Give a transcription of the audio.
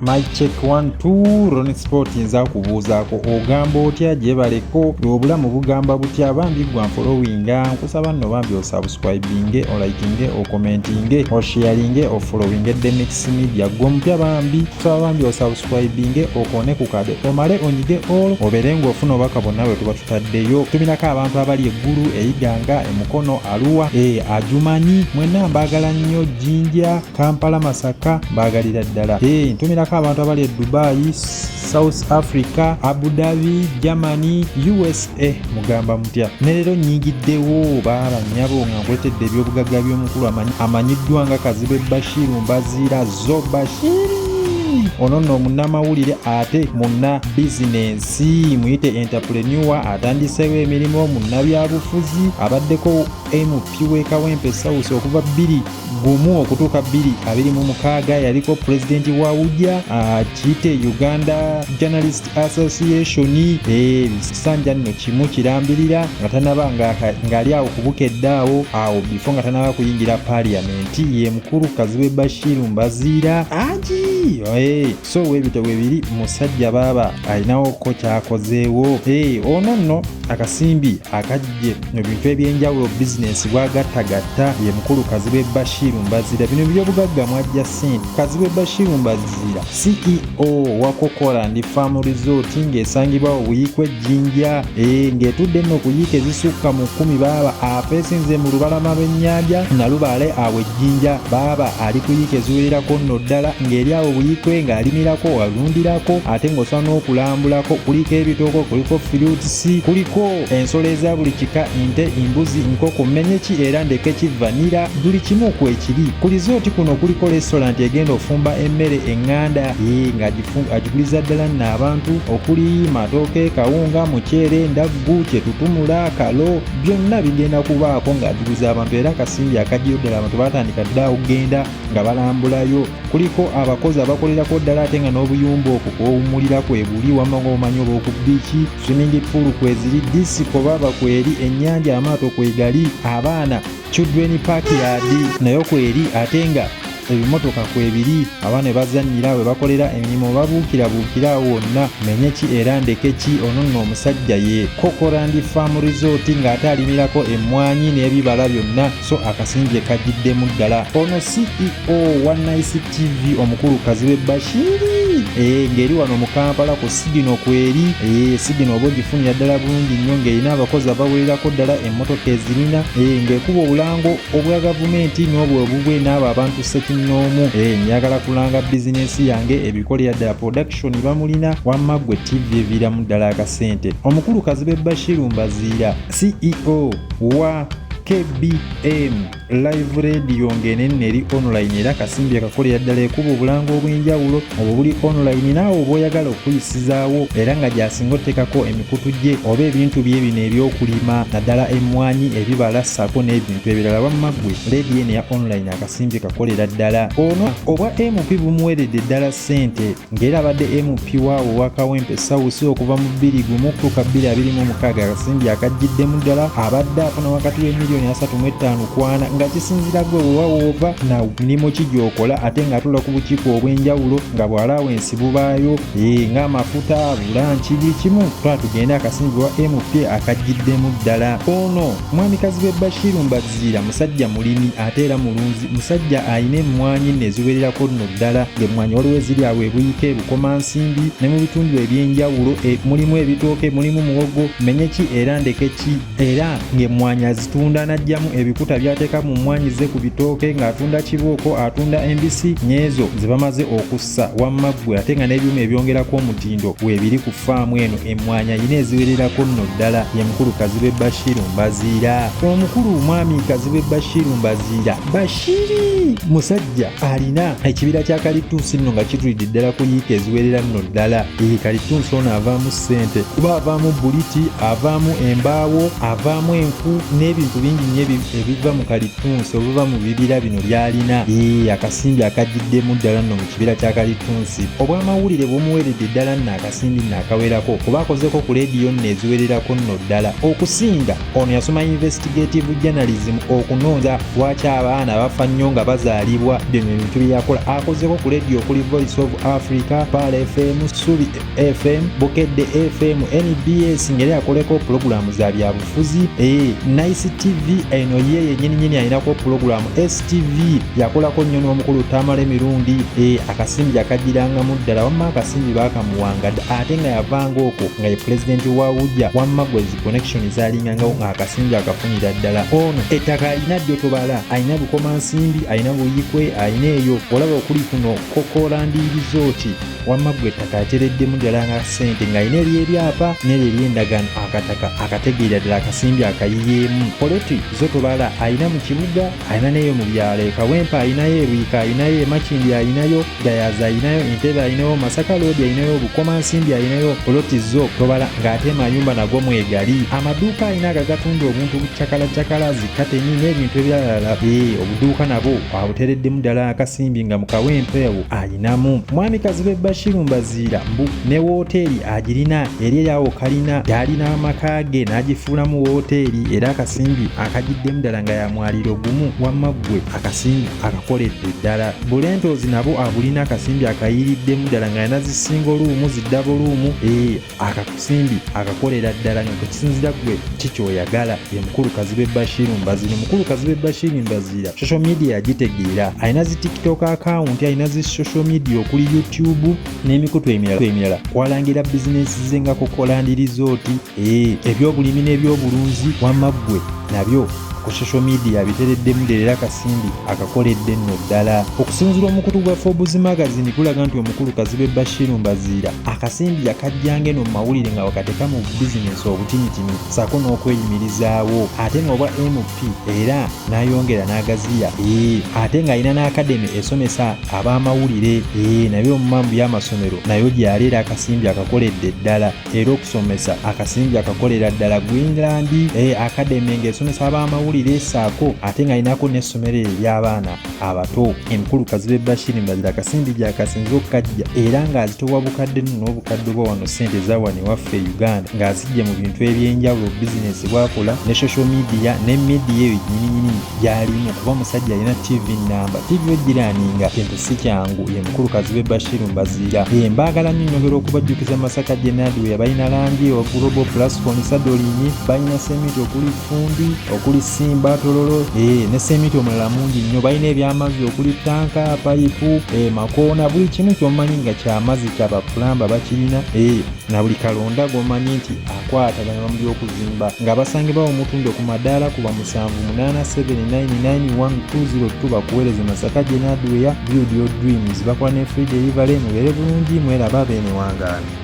My check 1 2 Ron Sport nza kubuuzaako ogamba otya gyebaleko obulamu bugamba butya bambi gwa followinga nkusaba nno bambi osubscribinge olikinge okommentinge osharinge ofollowinge the mix media gomupya bambi kusaba bambi osubscribinge okone ku kade omale onyige all oberenga ofuna obaka bonna bwe tuba tutaddeyo tuminako abantu abali eggulu eyiganga emukono aluwa ajumanyi mwenna mbaagala nnyo Jinja Kampala Masaka mbaagalira ddala ntumirako abantu abali e Dubai South Africa Abu Dhabi Germany USA mugamba mutya ne leero nnyingiddewo baaba nnyabo nga nkuletedde ebyobugagga by'omukulu amanyiddwa nga Kazibwe Bashir Mbazira zo Bashir ono nno munnamawulire ate munna bizinensi muyite entrepreneur atandiseewo emirimu munnabyabufuzi abaddeko MP w'ekawempe South okuva 2001 okutuuka 2026 yaliko pulezidenti wa ujja kiyite Uganda Journalist Association kisanja nno kimu kirambirira nga tanaba ng'ali awo kubukeddaawo awo bifo nga tanaba kuyingira parliament ye mukulu Kazibwe Bashir Mbazira so webito webiri musajja baba alinawo ko kyakozeewo ono nno akasimbi akajje mu bintu ebyenjawulo business bwagattagatta ye mukulu Kazibwe Bashir Mbazira bino byobugagga mwajja sente Kazibwe Bashir Mbazira CEO wa Kokola and Farm Resort ng'esangibwa obuyikwe Jinja ng'etudde nno kuyiika ezisukka mu 10 baba apeesinze mu lubalama lw'ennyanja Nalubaale awe Jinja baba ali kuyiika eziwererako nno ddala ng'eri awo buyikwe ng'alimirako alundirako ate ng'osobola n'okulambulako kuliko ebitooko kuliko fruits kuliko ensolo eza buli kika ente embuzi nkoko mmenyeki era ndekeki vanira buli kimu ku ekiri ku resort kuno kuliko restaurant egenda ofumba emmere eŋŋanda ng'agiguliza ddala nno abantu okuli matooke kawunga muceere ndaggu kyetutumula kalo byonna bigenda kubaako ng'agiguliza abantu era akasimbi akajjiro ddala abantu batandika ddala okugenda nga balambulayo kuliko abakozi abakolerako ddala ate nga n'obuyumba okwo kwewummulirako ebuli wamma ng'omanyi oba ku biiki swimming pool kweziri disiko baba kweri ennyanja amaato kwegali abaana children parkyard nayo kweri ate nga ebimotoka kwebiri abaana ne bazannyira we bakolera emirimu babuukira wonna menyeki era ndekeki ono nno omusajja ye Kokola and Farm Resort ng'ate alimirako emmwanyi n'ebibala byonna so akasimbi kagiddemu ddala ono CEO wa Nice TV omukulu Kazibwe Bashir ng'eri wano mu Kampala ku Sigino kweri Sigino oba ogifunira ddala bulungi nnyo ng'erina abakozi abawererako ddala emmotoka ezirina ng'ekuba obulango obwa gavumenti n'obwo obubwe n'abo abantu sekinoomu njagala kulanga bizinensi yange ebikolera ddala production bamulina wamma ggwe TV eviiramu ddala akasente omukulu Kazibwe Bashir Mbazira CEO wa KBM live radio ng'enene eri online era kasimbi akakolera ddala ekuba obulango obw'enjawulo obwo buli online naawe oba oyagala okuyisizaawo era nga gy'asinga otteekako emikutu gye oba ebintu bye bino eby'okulima naddala emmwanyi ebibala ssaako n'ebintu ebirala wamma ggwe radio eno ya online akasimbi kakolera ddala ono obwa MP bumuweredde ddala ssente ng'era abadde MP waawo wa Kawempe South okuva mu 2001 okutuuka 2026 akasimbi akajjiddemu ddala abadde afuna wakati w'emiliyoni 35 kwana nga kisinzira gwe wewawoova na mirimu ki gy'okola ate ng'atula ku bukiiko obw'enjawulo nga bwalawensi bubaayo ng'amafuta bulanki buli kimu tugende akasimbi wa MP akajjiddemu ddala ono mwami Kazibwe Bashir Mbazira musajja mulimi ate era mulunzi musajja ayina emmwanyi neziwererako nno ddala ng'emmwanyi waliwo eziri awo ebuyike ebukomansimbi ne mu bitundu eby'enjawulo mulimu ebitooke mulimu muwogo menyeki era ndekeki era ng'emmwanyi azitunda n'ajjamu ebikuta by'ateeka mu mmwanyi ze ku bitooke ng'atunda kibooko atunda embisi nyeezo ze bamaze okussa wamma ggwe ate nga n'ebyuma ebyongerako omutindo weebiri ku faamu eno emmwanyi ayina eziwererako nno ddala ye mukulu Kazibwe Bashir Mbazira omukulu mwami Kazibwe Bashir Mbazira Bashiri musajja alina ekibira kya kalituusi nno nga kitulidde ddala kuyiika eziwerera nno ddala kalituusi ono avaamu ssente kuba avaamu buliti avaamu embaawo avaamu enku n'ebintu bingi nnyo ebiva mu kalituusi obuva mu bibira bino by'alina akasimbi akajjiddemu ddala nno mu kibira kya kalituusi obw'amawulire bumuweredde ddala nno akasimbi nno akawerako kuba akozeko ku leediyo nno eziwererako nno ddala okusinga ono yasoma investigative journalism okunoonya lwaki abaana bafa nnyo nga bazaalibwa bintu byakola. Akozeko ku radio kuli Voice of Africa, Pala FM, Suli FM, Bukedde FM, NBS ngeri akoleko programu za byabufuzi. Nice TV eno ye nyini ayinako programu. STV yakolako nnyo n'omukulu Tamale Mirundi. Akasimbi akagirangamu ddala wamma akasimbi bakamuwanga ate nga yavanga okwo nga ye president wa Ujja wamma gwezi connection zalingangawo nga akasimbi akafunira ddala. Ono ettaka alina ddotobala, alina bukomansimbi, alina buyikwe, alina eyo olaba okuli kuno Kokolandi Resort wamma gwe ettaka atereddemu ddala nga ssente ng'alina ery'ebyapa n'ery'endagaano akataka akategeera ddala akasimbi akayiyeemu. Poloti zo tobala alina mu kibuga, alina n'eyo mu byalo. Kawempa alinayo, Ebwika alinayo, Makindi alinayo, Dayaza alinayo, Entebbe alinayo, Masaka Road alinayo, Bukomansimbi alinayo. Poloti zo tobala ng'ate mayumba nago mwegali. Amaduuka alina agagatunda obuntu bucakala zikateni n'ebintu ebirala. Obuduuka nabo abutereddemu ddala akasimbi nga mu Kawempa ewo alinamu. Mwami Kazibwe Bashir Mbazira mbu ne wooteri agirina eri yawo kalina gyalina amaka ge n'agifuulamu wooteri era akasimbi akagiddemu ddala nga yamwaliro gumu wamma ggwe akasimbi akakoledde ddala. Bulentozi nabo abulina akasimbi akayiriddemu ddala nga yanazisinga oluumu ziddabo luumu. Akasimbi akakolera ddala nga kukisinzira ggwe kikyoyagala. Ye mukulu Kazibwe Bashir Mbazira. Mukulu Kazibwe Bashir Mbazira social media agitegeera, alina zi TikTok account, alina zi social media okuli YouTube n'emikutu emirala. Kwalangira bizinesi ze nga Kokolandi Resort, ebyobulimi n'ebyobulunzi wamma ggwe nabyo ku social media bitereddemu ddala akasimbi akakoledde nno ddala. Okusinziira omukutu gwa Forbes magazine kulaga nti omukulu Kazibwe Bashir Mbazira akasimbi yakajjange no mu mawulire nga wakateka mu bizinesi obutinitini sako n'okweyimirizaawo ate nga obwa MP era n'ayongera n'agaziya ate nga alina n'akademi esomesa ab'amawulire nabyo mu mambu y'amasomero nayo gyaleera akasimbi akakoledde ddala era okusomesa akasimbi akakolera ddala Greenland akademi ng'esomesa ab'amawulire saako ate nga alinako n'essomero ery'abaana abato. Emukulu Kazibwe Bashir Mbazira akasimbi gyakasinze okukajja era ng'azitowa bukadde n'obukadde bwa wano ssente za wano ewaffe Uganda ng'azijja mu bintu eby'enjawulo bizinesi bwakola ne social media ne media eyo nnyininyini gy'alimu kuba musajja alina TV namba TV ogiraaninga kintu si kyangu. Ye mukulu Kazibwe Bashir Mbazira. Mbaagala nnyo nyongera okubajjukiza Masaka Jenadu yabalina langi o Global Platform Sadolinyi balina semiti okuli Fundi okuli Simba Tololo ne semiti omulala mungi nnyo balina ebyamazzi okuli tanka payipu makoona buli kimu ky'omanyi nga kyamazzi kyaba plamba bakirina na buli kalonda g'omanyi nti akwatagana mu by'okuzimba nga basangibwa omutunde ku madaala kuba 787991202 bakuweereze Masaka Jenadu ya Build Your Dreams bakola ne free delivery mubeere bulungi mweraba beene wangaani.